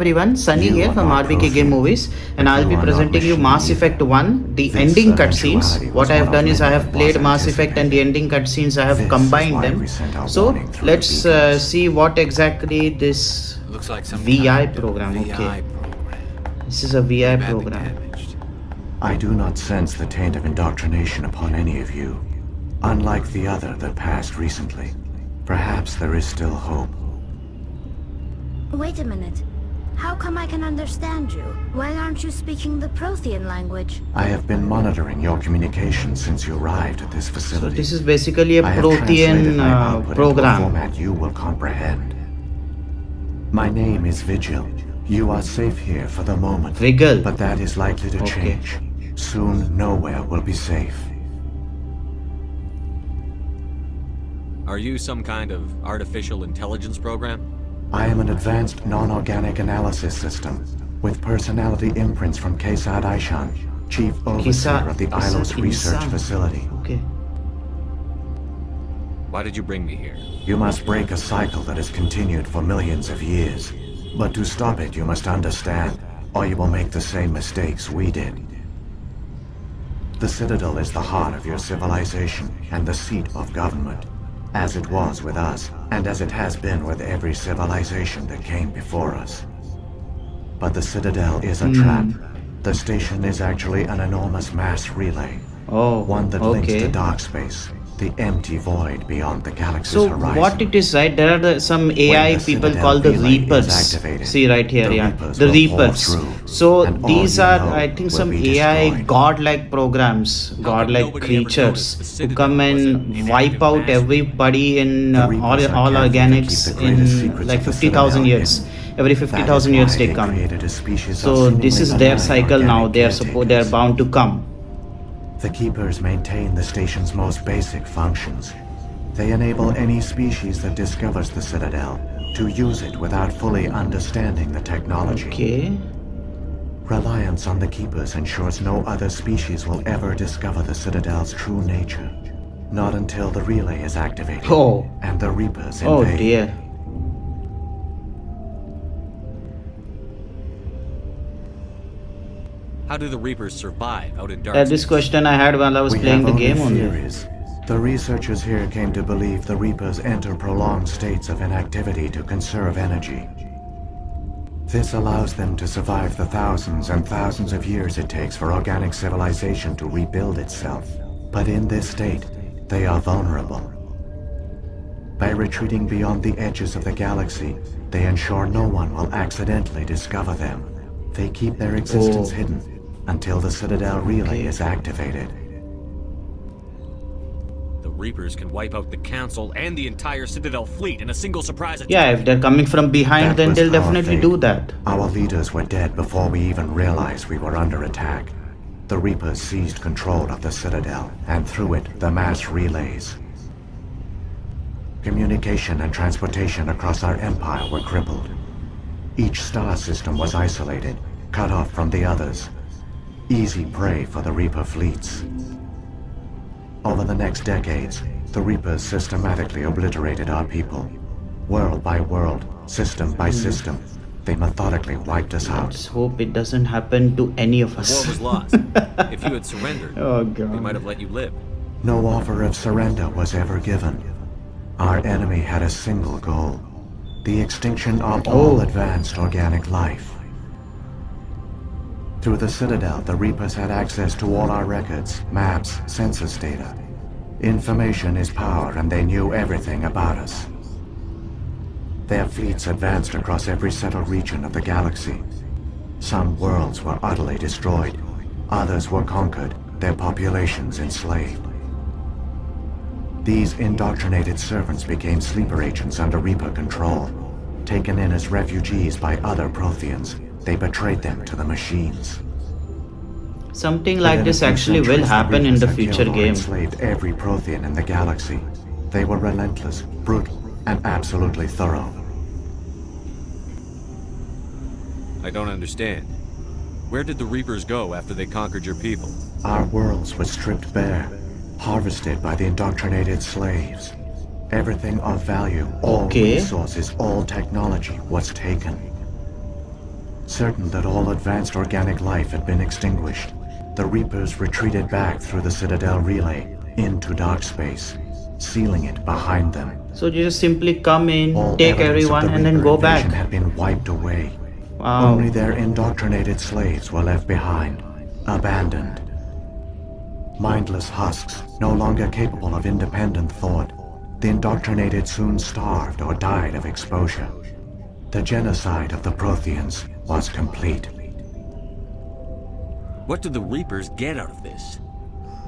everyone, Sunny here from RBK Game Movies, and I'll be presenting you Mass Effect 1, the ending cutscenes. What I have done is I have played Mass Effect and the ending cutscenes, I have combined them. So let's see what exactly this looks like some VI kind of program. VI Okay, program. this is a VI Badly program. damaged. I do not sense the taint of indoctrination upon any of you, unlike the other that passed recently. Perhaps there is still hope. Wait a minute. How come I can understand you? Why aren't you speaking the Prothean language? I have been monitoring your communications since you arrived at this So facility. this is basically a I have translated my Prothean output into a program. format you will comprehend. My name is Vigil. You are safe here for the moment, Vigil. but that is likely to Okay. change. Soon, nowhere will be safe. Are you some kind of artificial intelligence program? I am an advanced non-organic analysis system with personality imprints from Kesad Aishan, chief overseer of the Ilos Research Facility. Okay. Why did you bring me here? You must break a cycle that has continued for millions of years. But to stop it, you must understand, or you will make the same mistakes we did. The Citadel is the heart of your civilization and the seat of government, as it was with us, and as it has been with every civilization that came before us. But the Citadel is a trap. The station is actually an enormous mass relay, Oh, one that links to okay. dark space, the empty void beyond the galaxy's So horizon. what it is, right? There are some AI the people Citadel called the relay is Reapers. activated, See right here, the yeah, Reapers the will pour Reapers. through, So and all these you are, know I think, will some be AI destroyed. godlike programs, godlike nobody ever noticed creatures the who Citadel come was and an wipe inactive out mass? everybody in The all Reapers are careful to organics keep the greatest in secrets like of the 50,000 Citadel years. hidden. Every That is 50,000 years why they they come. created a species So of this is seemingly their benign cycle now. organic They are caretakers. bound to come. The Keepers maintain the station's most basic functions. They enable any species that discovers the Citadel to use it without fully understanding the technology. Okay. Reliance on the Keepers ensures no other species will ever discover the Citadel's true nature. Not until the relay is activated Oh. and the Reapers Oh invade. dear. How do the Reapers survive out in dark This space? question I had while I was We playing have the only game only. theories. The researchers here came to believe the Reapers enter prolonged states of inactivity to conserve energy. This allows them to survive the thousands and thousands of years it takes for organic civilization to rebuild itself. But in this state, they are vulnerable. By retreating beyond the edges of the galaxy, they ensure no one will accidentally discover them. They keep their existence hidden until the Citadel relay is activated. The Reapers can wipe out the Council and the entire Citadel fleet in a single surprise attack. Yeah, if they're coming from behind, That then was they'll our definitely fate. do that. Our leaders were dead before we even realized we were under attack. The Reapers seized control of the Citadel, and through it, the mass relays. Communication and transportation across our empire were crippled. Each star system was isolated, cut off from the others. Easy prey for the Reaper fleets. Over the next decades, the Reapers systematically obliterated our people. World by world, system by system, they methodically wiped us out. Let's hope it doesn't happen to any of The us. war was lost. If you had surrendered, Oh they might god. have let you live. No offer of surrender was ever given. Our enemy had a single goal: the extinction of all advanced organic life. Through the Citadel, the Reapers had access to all our records, maps, census data. Information is power, and they knew everything about us. Their fleets advanced across every settled region of the galaxy. Some worlds were utterly destroyed. Others were conquered, their populations enslaved. These indoctrinated servants became sleeper agents under Reaper control. Taken in as refugees by other Protheans, they betrayed them to the machines. Something like Within a this few actually will centuries, the happen in Reapers the had future killed or game. enslaved every Prothean in the galaxy. They were relentless, brutal, and absolutely thorough. I don't understand. Where did the Reapers go after they conquered your people? Our worlds were stripped bare, harvested by the indoctrinated slaves. Everything of value, all Okay. resources, all technology was taken. Certain that all advanced organic life had been extinguished, the Reapers retreated back through the Citadel relay into dark space, sealing it behind them. So you just simply come in, All take evidence of everyone, the and then Reaper go invasion back. had been wiped away. Wow. Only their indoctrinated slaves were left behind, abandoned. Mindless husks, no longer capable of independent thought, the indoctrinated soon starved or died of exposure. The genocide of the Protheans was complete. What do the Reapers get out of this?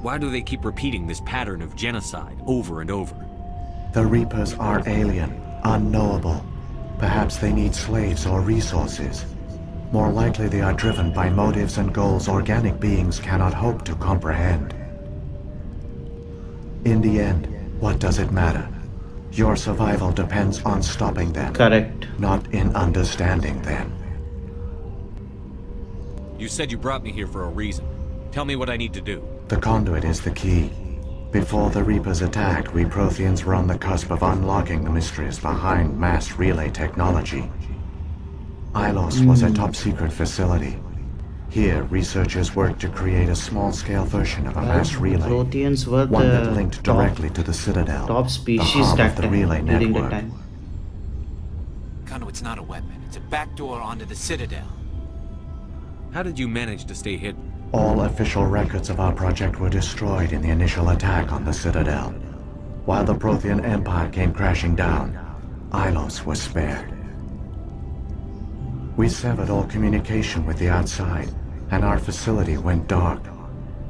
Why do they keep repeating this pattern of genocide over and over? The Reapers are alien, unknowable. Perhaps they need slaves or resources. More likely they are driven by motives and goals organic beings cannot hope to comprehend. In the end, what does it matter? Your survival depends on stopping them. Correct. Not in understanding them. You said you brought me here for a reason. Tell me what I need to do. The conduit is the key. Before the Reapers attacked, we Protheans were on the cusp of unlocking the mysteries behind mass relay technology. Ilos was a top-secret facility. Here, researchers worked to create a small-scale version of a mass relay, Protheans were one that the linked top, directly to the Citadel, top the species hub that of the time, relay during network. the time. Conduit's not a weapon. It's a backdoor onto the Citadel. How did you manage to stay hidden? All official records of our project were destroyed in the initial attack on the Citadel. While the Prothean Empire came crashing down, Ilos was spared. We severed all communication with the outside, and our facility went dark.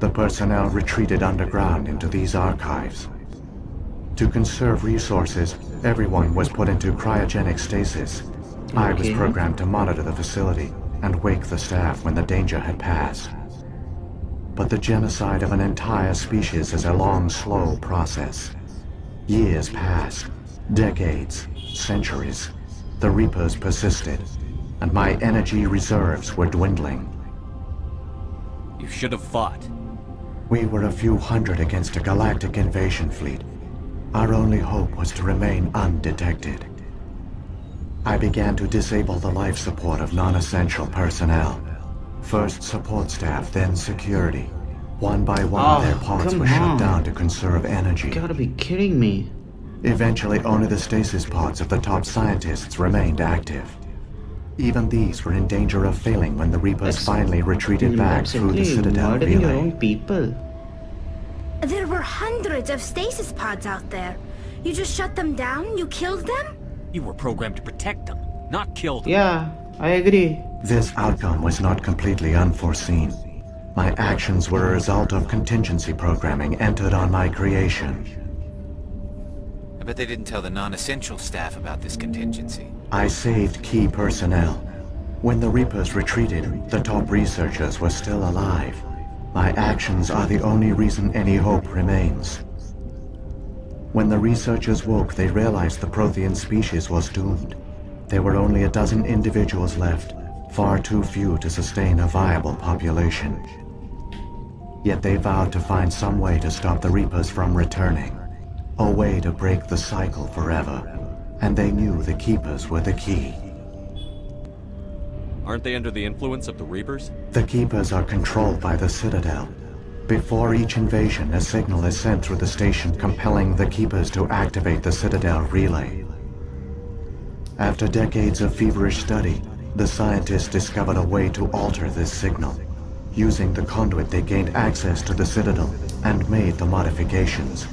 The personnel retreated underground into these archives. To conserve resources, everyone was put into cryogenic stasis. I was Okay. programmed to monitor the facility and wake the staff when the danger had passed. But the genocide of an entire species is a long, slow process. Years passed, decades, centuries. The Reapers persisted, and my energy reserves were dwindling. You should have fought. We were a few hundred against a galactic invasion fleet. Our only hope was to remain undetected. I began to disable the life support of non-essential personnel. First support staff, then security. One by one, Oh, their pods come were shut on. down to conserve energy. You gotta be kidding me. Eventually, only the stasis pods of the top scientists remained active. Even these were in danger of failing when the Reapers That's- finally retreated back through the simply Citadel murdering your relay. own people. There were hundreds of stasis pods out there. You just shut them down? You killed them? You were programmed to protect them, not kill them. Yeah, I agree. This outcome was not completely unforeseen. My actions were a result of contingency programming entered on my creation. I bet they didn't tell the non-essential staff about this contingency. I saved key personnel. When the Reapers retreated, the top researchers were still alive. My actions are the only reason any hope remains. When the researchers woke, they realized the Prothean species was doomed. There were only a dozen individuals left, far too few to sustain a viable population. Yet they vowed to find some way to stop the Reapers from returning. A way to break the cycle forever. And they knew the Keepers were the key. Aren't they under the influence of the Reapers? The Keepers are controlled by the Citadel. Before each invasion, a signal is sent through the station compelling the Keepers to activate the Citadel relay. After decades of feverish study, the scientists discovered a way to alter this signal. Using the conduit, they gained access to the Citadel and made the modifications.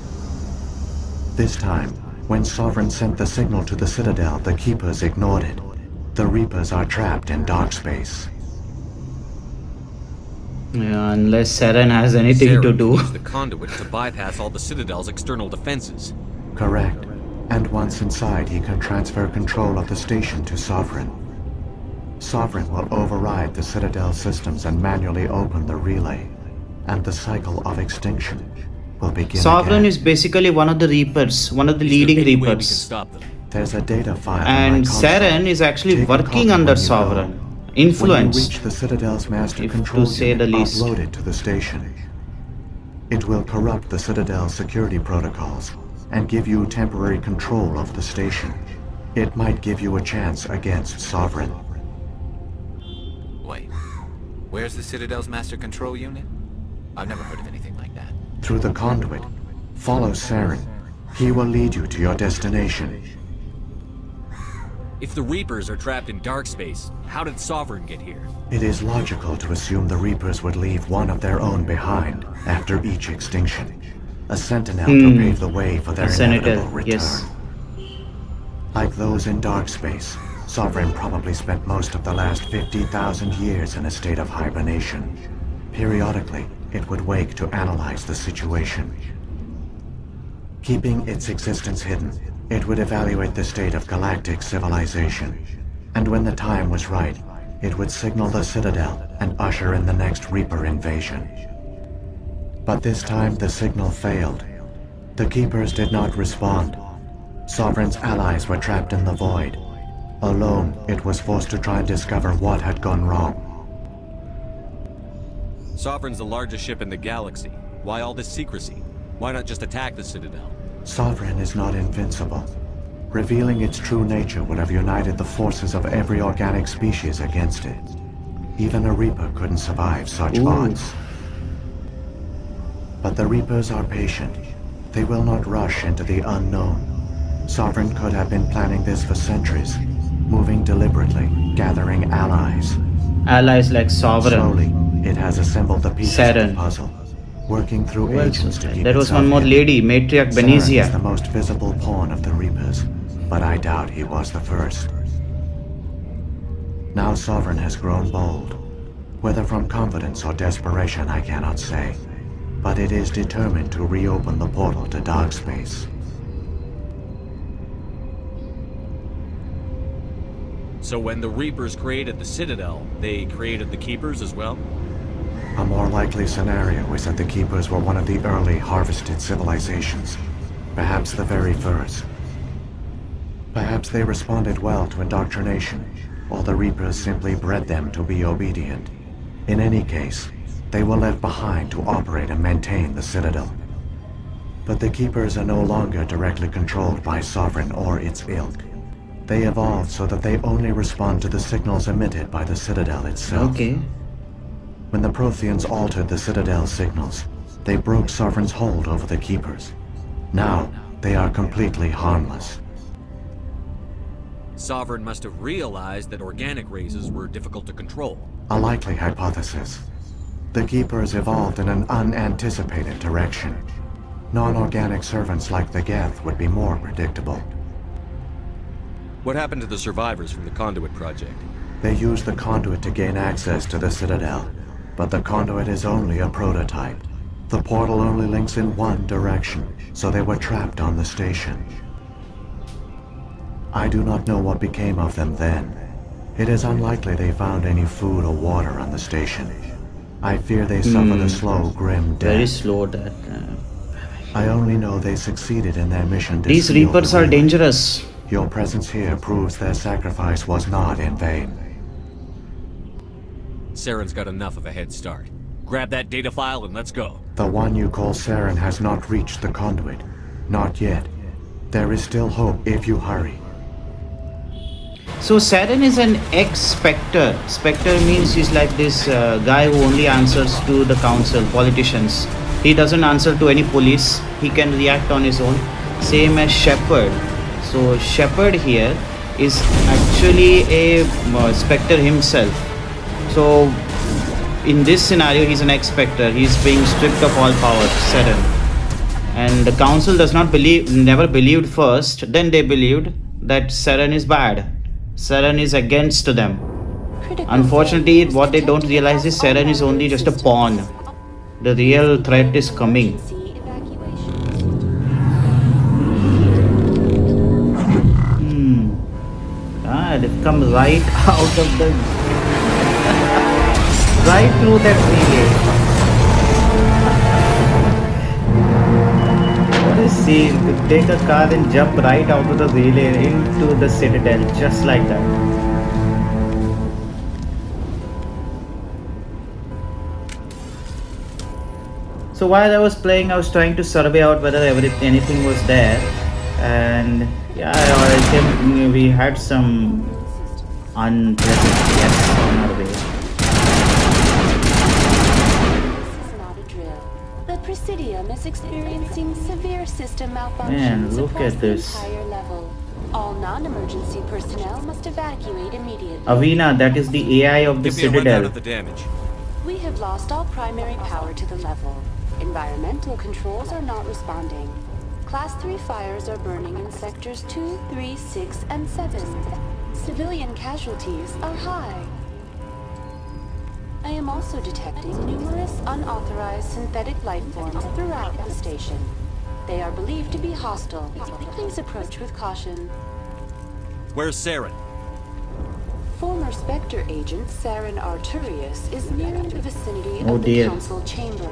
This time, when Sovereign sent the signal to the Citadel, the Keepers ignored it. The Reapers are trapped in dark space. Yeah, unless Saren has anything to Saren do. used the conduit to bypass all the Citadel's external defenses. Correct. And once inside, he can transfer control of the station to Sovereign. Sovereign will override the Citadel systems and manually open the relay. And the cycle of extinction will begin Sovereign again. is basically one of the Reapers, one of the Is there leading any way we can Reapers. stop them? There's a data file on my And console. Saren is actually Take a working copy under when you Sovereign. go. When you reach Influenced. the Citadel's master If control to say the unit, least. upload it to the station. It will corrupt the Citadel's security protocols and give you temporary control of the station. It might give you a chance against Sovereign. Where's the Citadel's master control unit? I've never heard of anything like that. Through the conduit. Follow Saren. He will lead you to your destination. If the Reapers are trapped in dark space, how did Sovereign get here? It is logical to assume the Reapers would leave one of their own behind after each extinction. A sentinel to pave the way for their inevitable return. Yes. Like those in dark space, Sovereign probably spent most of the last 50,000 years in a state of hibernation. Periodically, it would wake to analyze the situation. Keeping its existence hidden, it would evaluate the state of galactic civilization. And when the time was right, it would signal the Citadel and usher in the next Reaper invasion. But this time the signal failed. The Keepers did not respond. Sovereign's allies were trapped in the void. Alone, it was forced to try and discover what had gone wrong. Sovereign's the largest ship in the galaxy. Why all this secrecy? Why not just attack the Citadel? Sovereign is not invincible. Revealing its true nature would have united the forces of every organic species against it. Even a Reaper couldn't survive such odds. But the Reapers are patient. They will not rush into the unknown. Sovereign could have been planning this for centuries, moving deliberately, gathering allies. Allies like Sovereign. Slowly, it has assembled the pieces of Saren. the puzzle, working through Who else agents was to there? keep There was itself one more hidden. lady, Matriarch Saren is the Benizia. most visible pawn of the Reapers, but I doubt he was the first. Now Sovereign has grown bold. Whether from confidence or desperation, I cannot say. But it is determined to reopen the portal to dark space. So when the Reapers created the Citadel, they created the Keepers as well? A more likely scenario is that the Keepers were one of the early harvested civilizations. Perhaps the very first. Perhaps they responded well to indoctrination, or the Reapers simply bred them to be obedient. In any case, they were left behind to operate and maintain the Citadel. But the Keepers are no longer directly controlled by Sovereign or its ilk. They evolved so that they only respond to the signals emitted by the Citadel itself. Okay. When the Protheans altered the Citadel's signals, they broke Sovereign's hold over the Keepers. Now, they are completely harmless. Sovereign must have realized that organic races were difficult to control. A likely hypothesis. The Keepers evolved in an unanticipated direction. Non-organic servants like the Geth would be more predictable. What happened to the survivors from the Conduit project? They used the conduit to gain access to the Citadel, but the conduit is only a prototype. The portal only links in one direction, so they were trapped on the station. I do not know what became of them then. It is unlikely they found any food or water on the station. I fear they suffered a slow, grim death. Very slow that. I only know they succeeded in their mission to These seal Reapers the are ruin. dangerous. Your presence here proves their sacrifice was not in vain. Saren's got enough of a head start. Grab that data file and let's go. The one you call Saren has not reached the conduit. Not yet. There is still hope if you hurry. So Saren is an ex-Spectre. Spectre means he's like this guy who only answers to the council, politicians. He doesn't answer to any police. He can react on his own. Same as Shepard. So Shepard here is actually a Spectre himself. So in this scenario, he's an ex-Spectre. He's being stripped of all power, Saren. And the council does not believe, never believed first. Then they believed that Saren is bad. Saren is against them. Unfortunately, what they don't realize is Saren is only just a pawn. The real threat is coming. They've come right out of the... right through that relay. What a scene. To take a car and jump right out of the relay into the Citadel, just like that. So while I was playing, I was trying to survey out whether anything was there. And yeah, I think we had some unpleasant guests on our way. Presidium is experiencing severe system malfunctions Man, look across at the this. entire level. All non-emergency personnel must evacuate immediately. Avina, that is the AI of the Give me a rundown Citadel. of the damage. We have lost all primary power to the level. Environmental controls are not responding. Class 3 fires are burning in sectors 2, 3, 6, and 7. Civilian casualties are high. I am also detecting numerous unauthorized synthetic life forms throughout the station. They are believed to be hostile. Please approach with caution. Where's Saren? Former Spectre agent Saren Arturius is nearing the vicinity Oh of the dear. council chamber.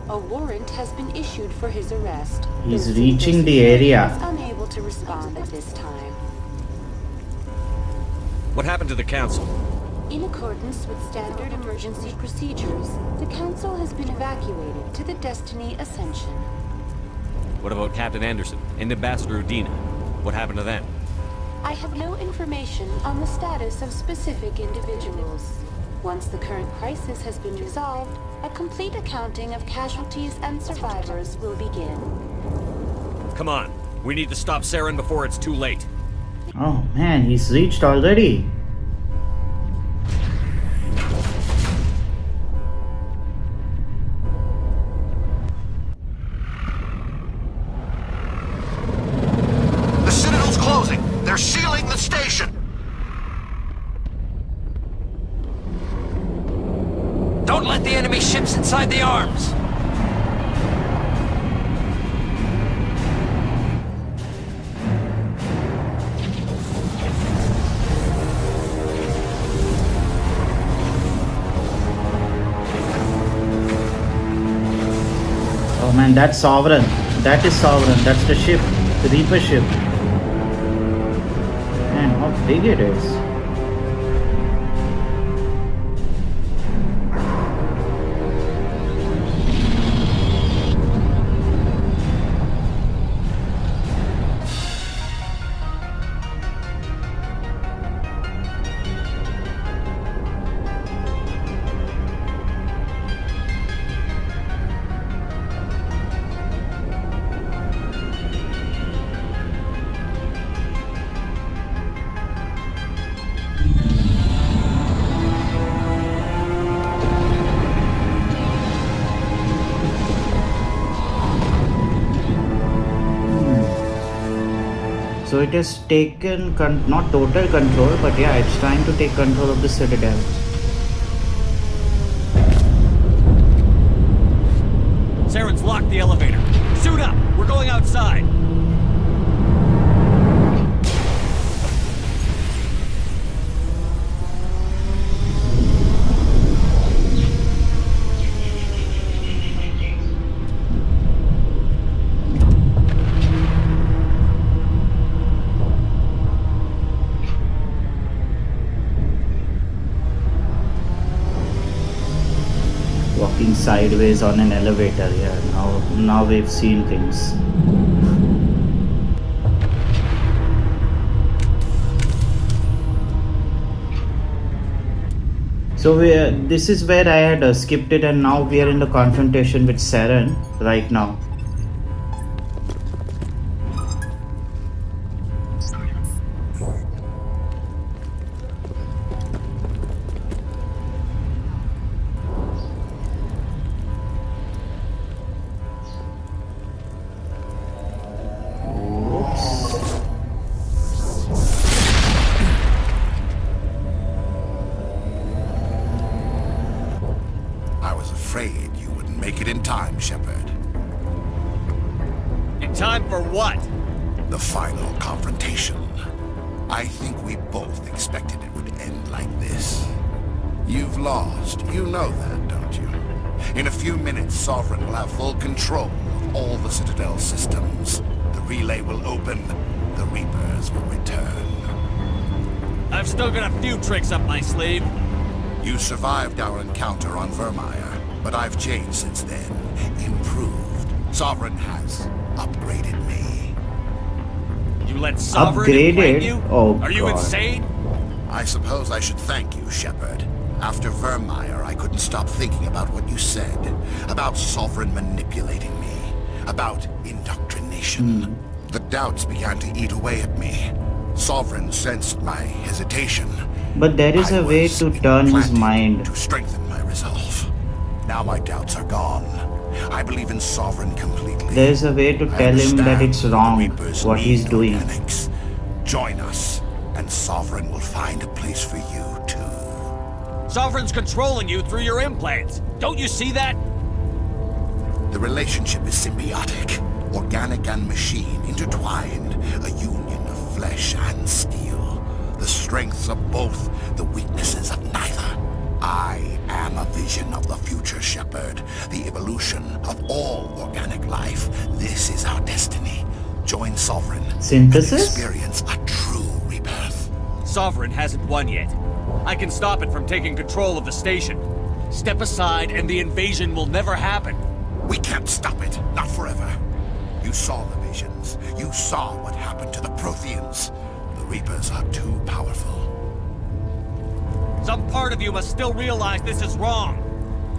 A warrant has been issued for his arrest. He's though reaching the security area. is unable to respond at this time. What happened to the council? In accordance with standard emergency procedures, the council has been evacuated to the Destiny Ascension. What about Captain Anderson and Ambassador Udina? What happened to them? I have no information on the status of specific individuals. Once the current crisis has been resolved, a complete accounting of casualties and survivors will begin. Come on. We need to stop Saren before it's too late. Oh man, he's reached already. The Citadel's closing. They're sealing the station. Don't let the enemy ships inside the arms! Oh man, that's Sovereign. That is Sovereign. That's the ship. The Reaper ship. Man, how big it is. So it has taken not total control, but yeah, it's trying to take control of the Citadel. Saren's locked the elevator. Suit up! We're going outside! Walking sideways on an elevator. Yeah, now we've seen things. So this is where I had skipped it, and now we are in the confrontation with Saren right now. I was afraid you wouldn't make it in time, Shepard. In time for what? The final confrontation. I think we both expected it would end like this. You've lost. You know that, don't you? In a few minutes, Sovereign will have full control of all the Citadel systems. The relay will open. The Reapers will return. I've still got a few tricks up my sleeve. You survived our encounter on Vermeer, but I've changed since then. Improved. Sovereign has upgraded me. You let Sovereign Upgraded? implant you? Oh, Are you God. insane? I suppose I should thank you, Shepard. After Vermeer, I couldn't stop thinking about what you said. About Sovereign manipulating me. About indoctrination. The doubts began to eat away at me. Sovereign sensed my hesitation. But there is a way to turn his mind. To strengthen my resolve. Now my doubts are gone. I believe in Sovereign completely. There is a way to tell him that it's wrong what he's doing. Organics. Join us, and Sovereign will find a place for you too. Sovereign's controlling you through your implants. Don't you see that? The relationship is symbiotic. Organic and machine intertwined. A union of flesh and steel. The strengths of both, the weaknesses of neither. I am a vision of the future, Shepard. The evolution of all organic life. This is our destiny. Join Sovereign. Synthesis? And experience a true rebirth. Sovereign hasn't won yet. I can stop it from taking control of the station. Step aside and the invasion will never happen. We can't stop it. Not forever. You saw the visions. You saw what happened to the Protheans. The Reapers are too powerful. Some part of you must still realize this is wrong.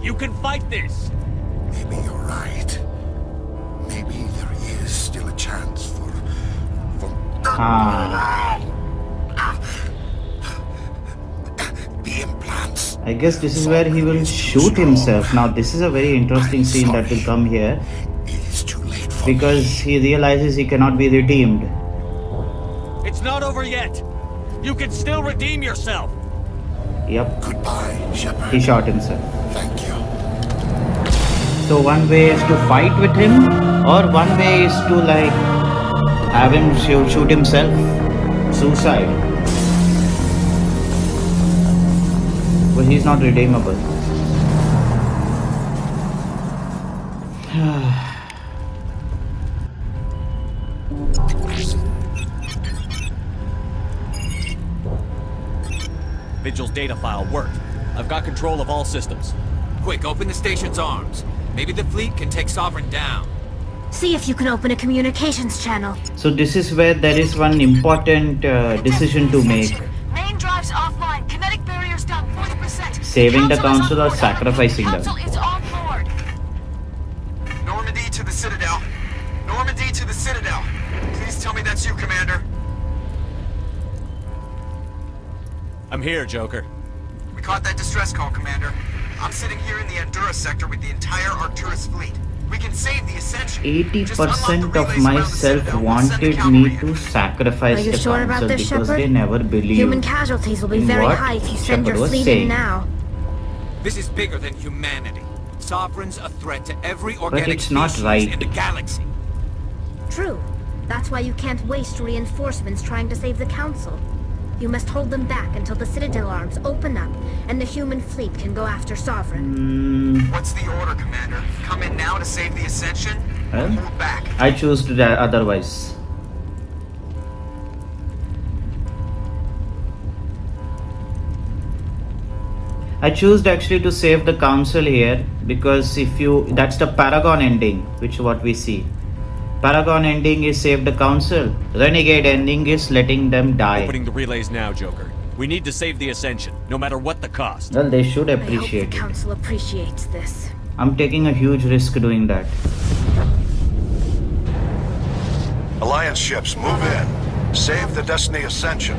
You can fight this. Maybe you're right. Maybe there is still a chance for... The implants. I guess this is where he will shoot himself. Now this is a very interesting scene that will come here. It is too late for Because he realizes he cannot be redeemed. It's not over yet. You can still redeem yourself. Yep, Goodbye, Shepard. he shot himself. Thank you. So one way is to fight with him, or one way is to like have him shoot himself. Suicide. But he's not redeemable. Vigil's data file worked. I've got control of all systems. Quick, open the station's arms. Maybe the fleet can take Sovereign down. See if you can open a communications channel. So this is where there is one important decision to make. Main drives offline. Kinetic barriers down 40%. Saving the council or sacrificing them. Council is on board. Normandy to the Citadel. Normandy to the Citadel. Please tell me that's you, Commander. I'm here, Joker. We caught that distress call, Commander. I'm sitting here in the Endura sector with the entire Arcturus fleet. We can save the Ascension. 80% of myself wanted me to sacrifice Are you the sure about council this, because Shepard? they never believed Human casualties will be in very what high if you send Shepard your was fleet saying. in now. This is bigger than humanity. Sovereign's a threat to every But organic it's not species right. in the galaxy. True. That's why you can't waste reinforcements trying to save the Council. You must hold them back until the Citadel arms open up and the human fleet can go after Sovereign. What's the order, Commander? Come in now to save the Ascension? Or Well, hold back? I choose to die otherwise. I choose actually to save the council here because if you that's the Paragon ending, which what we see. Paragon ending is save the council. Renegade ending is letting them die. Opening the relays now, Joker. We need to save the Ascension, no matter what the cost. Well, they should I hope appreciate the it. Council appreciates this. I'm taking a huge risk doing that. Alliance ships, move in. Save the Destiny Ascension.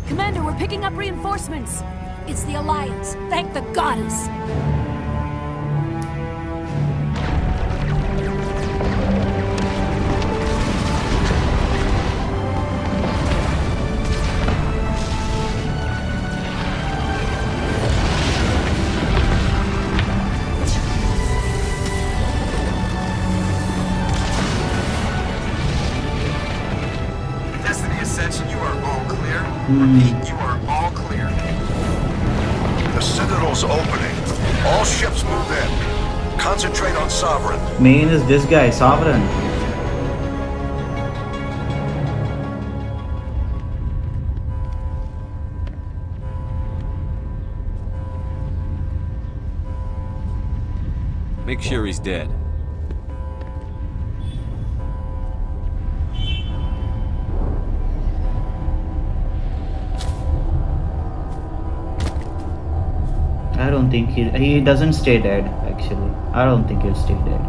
Commander, we're picking up reinforcements. It's the Alliance. Thank the goddess. Destiny Ascension, you are all clear. Repeat, you are all clear. The Citadel's opening. All ships move in. Concentrate on Sovereign. Main is this guy, Sovereign. Make sure he's dead. I don't think he doesn't stay dead actually. I don't think he'll stay dead.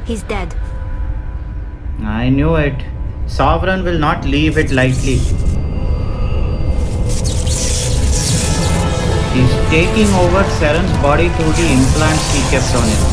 He's dead. I knew it. Sovereign will not leave it lightly. He's taking over Saren's body through the implants he kept on him.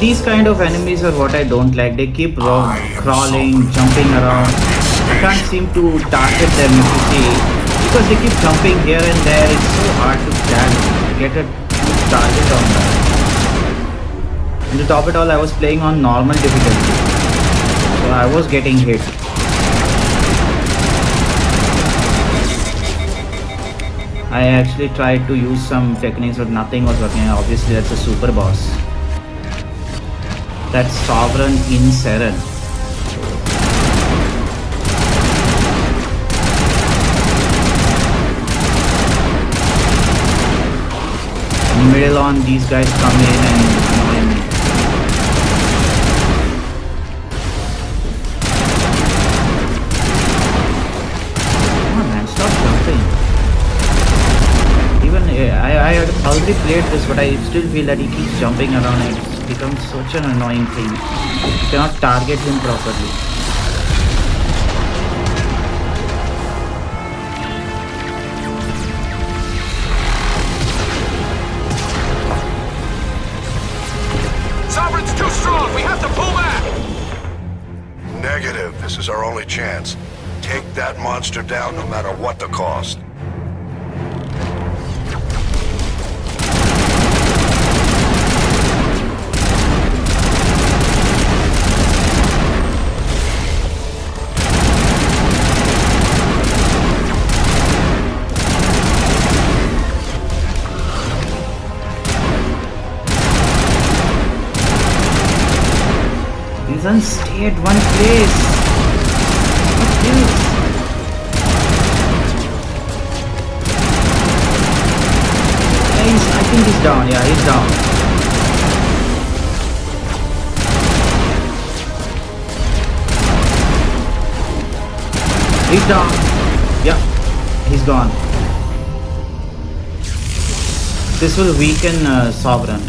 These kind of enemies are what I don't like. They keep crawling, jumping around. I can't seem to target them if you see, because they keep jumping here and there. It's so hard to get a target on them. And to top it all, I was playing on normal difficulty, so I was getting hit. I actually tried to use some techniques, but nothing was working. Obviously, that's a super boss. That's Sovereign in Saren. Middle on, these guys come in and annoy me. Come on man, stop jumping. Even I had already played this, but I still feel that he keeps jumping around and it's becomes such an annoying thing. You cannot target him properly. Sovereign's too strong! We have to pull back! Negative. This is our only chance. Take that monster down no matter what the cost. He doesn't stay at one place. What is? I think he's down. Yeah, he's down. He's down. Yeah, he's gone. This will weaken Sovereign.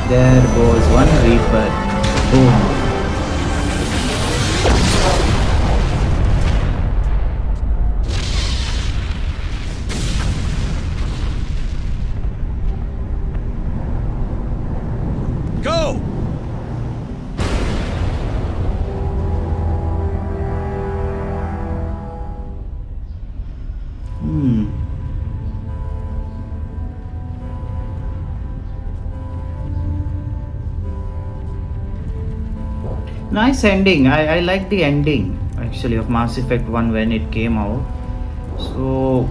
There goes one Reaper. Boom. Go! Nice ending. I like the ending actually of Mass Effect 1 when it came out. So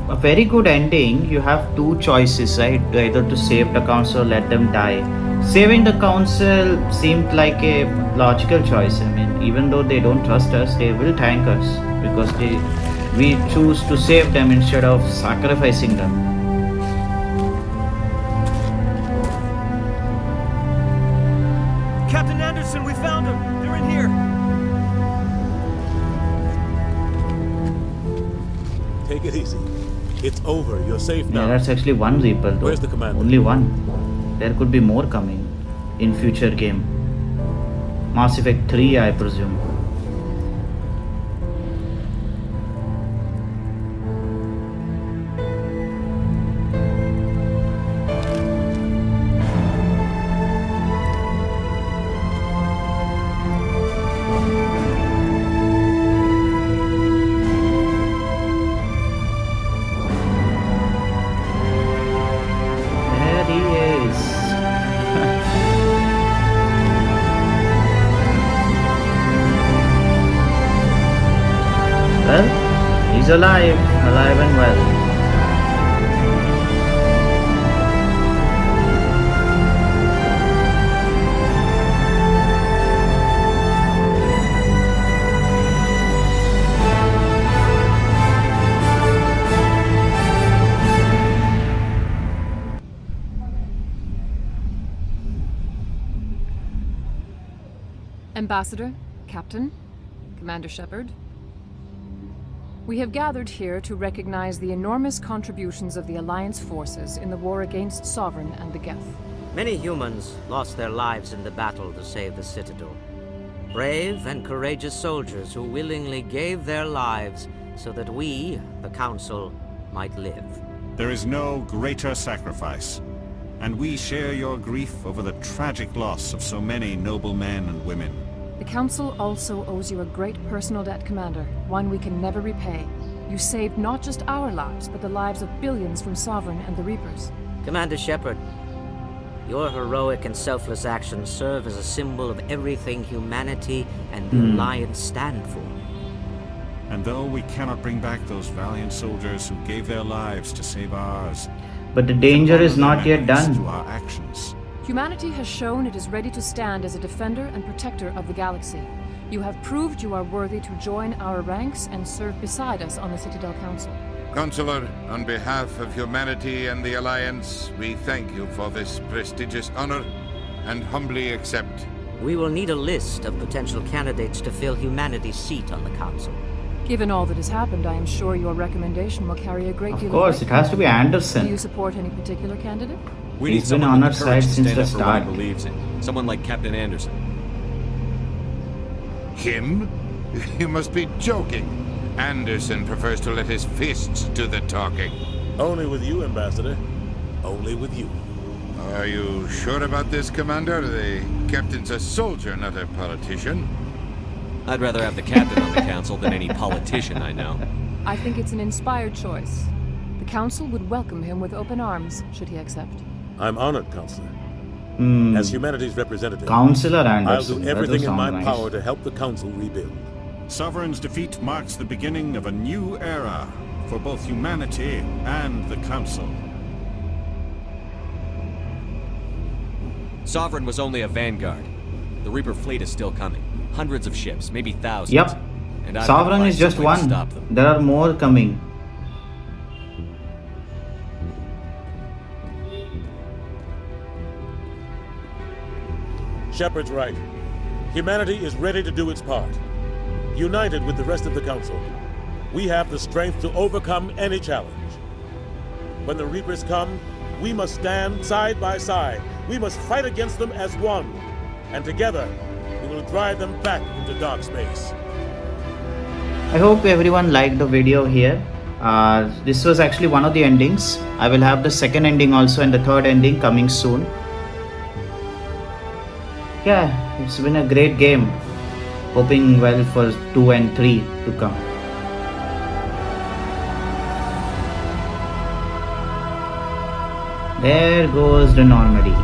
a very good ending. You have two choices, right? Either to save the council or let them die. Saving the council seemed like a logical choice. I mean, even though they don't trust us, they will thank us because we choose to save them instead of sacrificing them. Captain Anderson, we found them! They're in here! Take it easy. It's over. You're safe now. Yeah, that's actually one Reaper though. Where's the commander? Only one. There could be more coming in future game. Mass Effect 3, I presume. He's alive and well. Ambassador, Captain, Commander Shepard. We have gathered here to recognize the enormous contributions of the Alliance forces in the war against Sovereign and the Geth. Many humans lost their lives in the battle to save the Citadel. Brave and courageous soldiers who willingly gave their lives so that we, the Council, might live. There is no greater sacrifice, and we share your grief over the tragic loss of so many noble men and women. The Council also owes you a great personal debt, Commander, one we can never repay. You saved not just our lives, but the lives of billions from Sovereign and the Reapers. Commander Shepard, your heroic and selfless actions serve as a symbol of everything humanity and the Alliance stand for. And though we cannot bring back those valiant soldiers who gave their lives to save ours, but the danger is not yet done. To our actions. Humanity has shown it is ready to stand as a defender and protector of the galaxy. You have proved you are worthy to join our ranks and serve beside us on the Citadel Council. Consular, on behalf of humanity and the Alliance, we thank you for this prestigious honor and humbly accept. We will need a list of potential candidates to fill humanity's seat on the Council. Given all that has happened, I am sure your recommendation will carry a great deal of weight. Of course, it has to be Anderson. Do you support any particular candidate? We need someone on our side since the start. Believes in. Someone like Captain Anderson. Him? You must be joking. Anderson prefers to let his fists do the talking. Only with you, Ambassador. Only with you. Are you sure about this, Commander? The captain's a soldier, not a politician. I'd rather have the captain on the council than any politician I know. I think it's an inspired choice. The council would welcome him with open arms, should he accept. I'm honored, Counselor. As humanity's representative, Counselor Anderson. I'll do everything in my power to help the Council rebuild. Sovereign's defeat marks the beginning of a new era for both humanity and the Council. Sovereign was only a vanguard. The Reaper fleet is still coming. Hundreds of ships, maybe thousands. Yep. And Sovereign is just one. There are more coming. Shepard's right. Humanity is ready to do its part. United with the rest of the Council, we have the strength to overcome any challenge. When the Reapers come, we must stand side by side. We must fight against them as one. And together, we will drive them back into dark space. I hope everyone liked the video here. This was actually one of the endings. I will have the second ending also and the third ending coming soon. Yeah, it's been a great game. Hoping well for 2 and 3 to come. There goes the Normandy.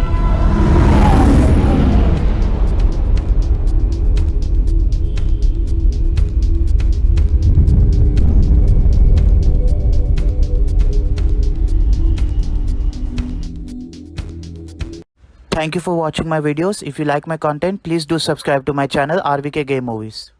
Thank you for watching my videos. If you like my content, please do subscribe to my channel RVK Game Movies.